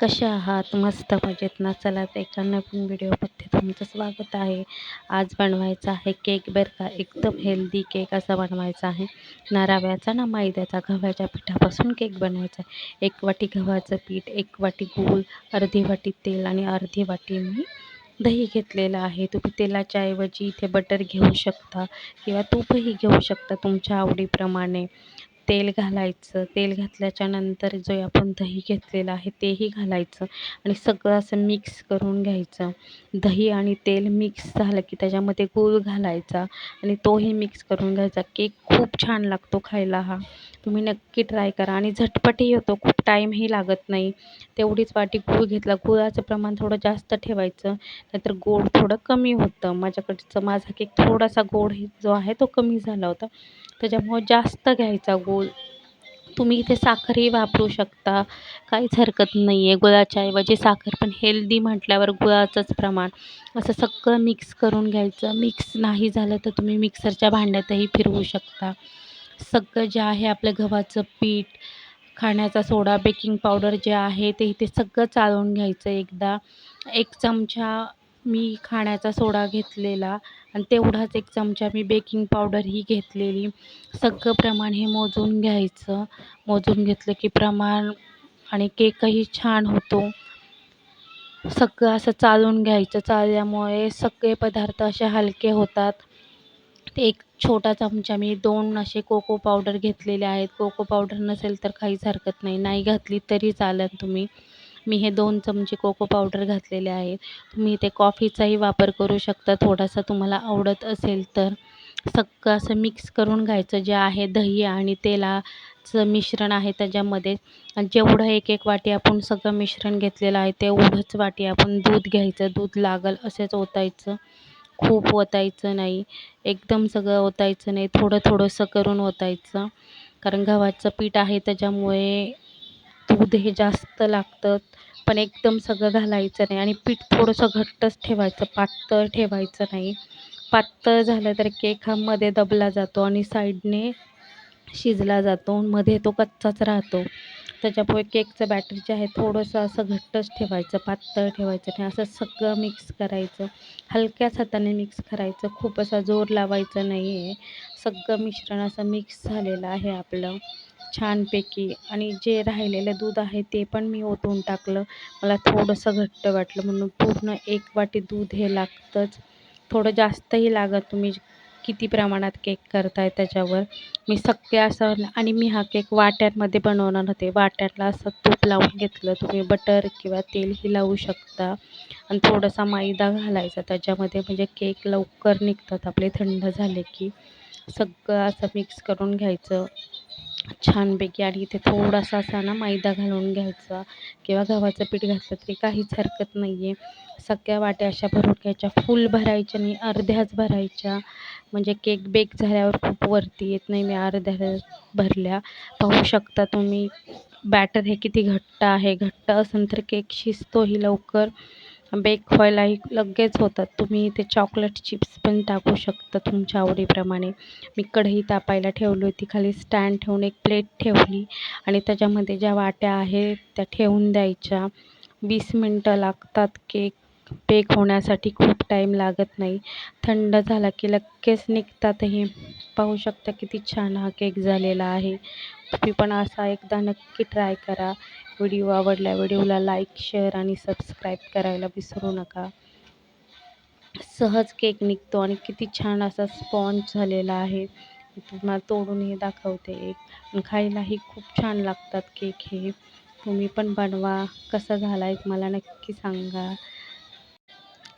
कशा आहात? मस्त मजेत ना? चला तर एका नवीन व्हिडिओमध्ये तुमचं स्वागत आहे. आज बनवायचा आहे केक बरं का. एकदम हेल्दी केक असा बनवायचा आहे. ना रव्याचा ना मैद्याचा, गव्हाच्या पिठापासून केक बनवायचा आहे. 1 वाटी गव्हाचं पीठ, 1 वाटी गूळ, अर्धी वाटी तेल आणि अर्धी वाटी मी दही घेतलेलं आहे. तुम्ही तेलाच्या ऐवजी इथे बटर घेऊ शकता किंवा तूपही घेऊ शकता तुमच्या आवडीप्रमाणे. तेल घालायचं. तेल घातल्याच्या नंतर जे आपण दही घेतलेलं आहे तेही घालायचं आणि सगळं असं मिक्स करून घ्यायचं. दही आणि तेल मिक्स झालं की त्याच्यामध्ये गूळ घालायचा आणि तोही मिक्स करून घ्यायचा. केक खूप छान लागतो खायला हा. तुम्ही नक्की ट्राय करा आणि झटपटही होतो. खूप टाईमही लागत नाही. तेवढीच वाटी गूळ घेतला. गुळाचं प्रमाण थोडं जास्त ठेवायचं, नाहीतर गोड थोडं कमी होतं. माझा केक थोडासा गोड जो आहे तो कमी झाला होता. त्याच्यामुळं जास्त घ्यायचा गूळ. तुम्ही इथे साखरही वापरू शकता, काहीच हरकत नाही आहे. गुळाच्या ऐवजी साखर, पण हेल्दी म्हटल्यावर गुळाचंच प्रमाण. असं सगळं मिक्स करून घ्यायचं. मिक्स नाही झालं तर तुम्ही मिक्सरच्या भांड्यातही फिरवू शकता. सगळं जे आहे आपलं गव्हाचं पीठ, खाण्याचा सोडा, बेकिंग पावडर जे आहे ते इथे सगळं चाळून घ्यायचं एकदा. 1 चमचा मी खाण्याचा सोडा घेतलेला आणि तेवढाच 1 चमचा मी बेकिंग पावडरही घेतलेली. सगळं प्रमाण हे मोजून घ्यायचं. मोजून घेतलं की प्रमाण आणि केकही छान होतो. सगळं असं चाळून घ्यायचं. चाळल्यामुळे सगळे पदार्थ असे हलके होतात. ते 1 छोटा चमचा मी 2 असे कोको पावडर घेतलेले आहेत. कोको पावडर नसेल तर काहीच हरकत नाही, नाही घातली तरी चालेल तुम्ही. मी हे 2 चमचे कोको पावडर घातलेले आहेत. तुम्ही इथे कॉफीचाही वापर करू शकता थोडासा तुम्हाला आवडत असेल तर. सगळं असं मिक्स करून घ्यायचं. जे आहे दही आणि तेलाचं मिश्रण आहे त्याच्यामध्ये जेवढं 1-1 वाटी आपण सगळं मिश्रण घेतलेलं आहे तेवढंच वाटी आपण दूध घ्यायचं. दूध लागेल असेच ओतायचं. खूप ओतायचं नाही. एकदम सगळं ओतायचं नाही. थोडं-थोडंसं करून ओतायचं. कारण गव्हाचं पीठ आहे त्याच्यामुळे दूध हे जास्त लागतं. पण एकदम सगळं घालायचं नाही आणि पीठ थोडंसं घट्टच ठेवायचं, पातळ ठेवायचं नाही. पातळ झालं तर केक हा मध्ये दबला जातो आणि साईडने शिजला जातो. मध्ये तो कच्चाच राहतो. त्याच्यामुळे केकचं बॅटर जे आहे थोडंसं असं घट्टच ठेवायचं, पातळ ठेवायचं नाही. असं सगळं मिक्स करायचं. हलक्याच हाताने मिक्स करायचं. खूप असा जोर लावायचा नाही आहे. सगळं मिश्रण असं मिक्स झालेलं आहे आपलं छानपैकी आणि जे राहिलेलं दूध आहे ते पण मी ओतून टाकलं. मला थोडंसं घट्ट वाटलं म्हणून पूर्ण 1 वाटी दूध हे लागतंच. थोडं जास्तही लागत तुम्ही किती प्रमाणात केक करताय त्याच्यावर. मी सगळं असं आणि मी हा केक वाट्यांमध्ये बनवणार होते. वाट्यांना असं तूप लावून घेतलं. तुम्ही बटर किंवा तेलही लावू शकता आणि थोडासा मैदा घालायचा त्याच्यामध्ये म्हणजे केक लवकर निघतात आपले थंड झाले की. सगळं असं मिक्स करून घ्यायचं छानपैकी आणि इथे थोडासा असा ना मैदा घालून घ्यायचा किंवा गव्हाचं पीठ घातलं तरी काहीच हरकत नाही आहे. सगळ्या वाट्या अशा भरून घ्यायच्या. फुल भरायच्या नाही, अर्ध्याच भरायच्या. म्हणजे केक बेक झाल्यावर खूप वरती येत नाही. मी अर्ध्या भरल्या. पाहू शकता तुम्ही बॅटर हे किती घट्ट आहे. घट्ट असेल तर केक शिजतोही लवकर. बेक व्हायलाही लगेच होतात. तुम्ही इथे चॉकलेट चिप्स पण टाकू शकता तुमच्या आवडीप्रमाणे. मी कढई तापायला ठेवली होती. खाली स्टँड ठेवून 1 प्लेट ठेवली आणि त्याच्यामध्ये ज्या वाट्या आहेत त्या ठेवून द्यायच्या. 20 मिनटं लागतात केक बेक होण्यासाठी. खूप टाईम लागत नाही. थंड झाला की लगेच निघतातही. पाहू शकता किती छान हा केक झालेला आहे. तुम्ही पण असा एकदा नक्की ट्राय करा. व्हिडिओ आवडला व्हिडिओला लाईक, शेअर आणि सबस्क्राईब करायला विसरू नका. सहज केक निघतो आणि किती छान असा स्पॉन्ज झालेला आहे. मी तुम्हाला तोडूनही दाखवते एक. आणि खायलाही खूप छान लागतात केक हे. तुम्ही पण बनवा. कसा झाला आहे मला नक्की सांगा.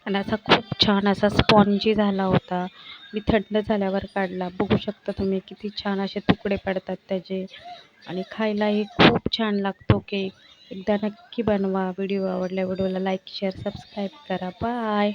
आणि असा खूप छान असा स्पॉन्जी झाला होता. मी थंड झाल्यावर काढला. बघू शकता तुम्ही किती छान असे तुकडे पडतात त्याचे आणि खायलाही खूप छान लागतो केक. एकदा नक्की बनवा. व्हिडिओ आवडला व्हिडिओला लाईक, शेअर, सबस्क्राईब करा. बाय.